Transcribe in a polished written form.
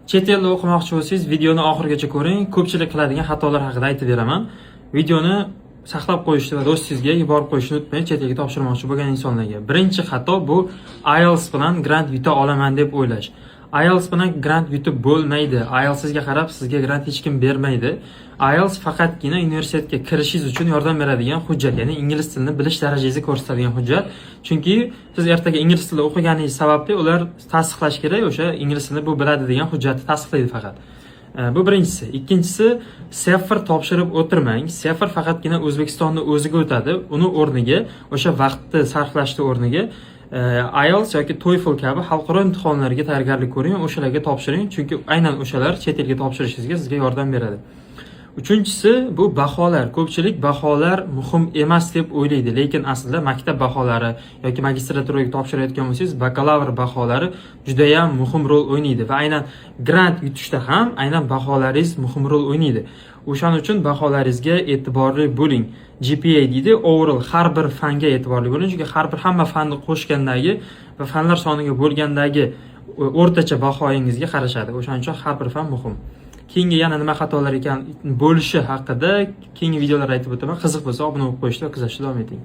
Chet elda o'qimoqchi bo'lsangiz, videoni oxirigacha ko'ring. Ko'pchilik qiladigan xatolar haqida aytib beraman. Videoni saqlab qo'yishni va do'stingizga yuborib qo'yishni unutmang, chet elga topshirmoqchi bo'lgan insonlarga. Birinchi xato bu IELTS bilan grant yuta olaman deb o'ylash. IELTS bilan grant yutib bo'lmaydi. IELTS'ga qarab sizga grant hech kim bermaydi. IELTS faqatgina universitetga kirishingiz uchun yordam beradigan hujjat, ya'ni ingliz tilini bilish darajangizni ko'rsatadigan hujjat. Chunki siz ertaga ingliz tilida o'qiganingiz sababli ular tasdiqlash kerak, o'sha ingliz tilini bu biladi degan hujjatni tasdiqlaydi faqat. Bu birinchisi. Ikkinchisi, SEFR topshirib o'tirmang. SEFR faqatgina O'zbekistonning o'ziga o'tadi. Uni o'rniga, o'sha vaqtni sarflashning o'rniga IELTS yoki TOEFL kabi xalqaro imtihonlarga tayyorgarlik ko'ring, o'shalarga topshiring, chunki aynan o'shalar chet elga topshirishingizga sizga yordam beradi. Uchinchisi, bu baholar. Ko'pchilik baholar muhim emas deb o'ylaydi, lekin aslida maktab baholari yoki magistraturaga topshirayotgan bo'lsangiz, bakalavr baholari juda ham muhim rol o'ynaydi va aynan grant yutishda ham aynan baholaringiz muhim rol o'ynaydi. O'shaning uchun baholaringizga e'tiborli bo'ling. GPA deydi, overall har bir fanga e'tiborli bo'ling, chunki har bir hamma fanni qo'shgandagi va fanlar soniga bo'lgandagi o'rtacha bahoyingizga qarashadi. O'shaning uchun har bir fan muhim. Keyingi yana nima xatolar ekan bo'lishi haqida keyingi videolarda aytib o'taman. Qiziq bo'lsa obuna bo'lib qo'yishni va kuzatishni davom eting.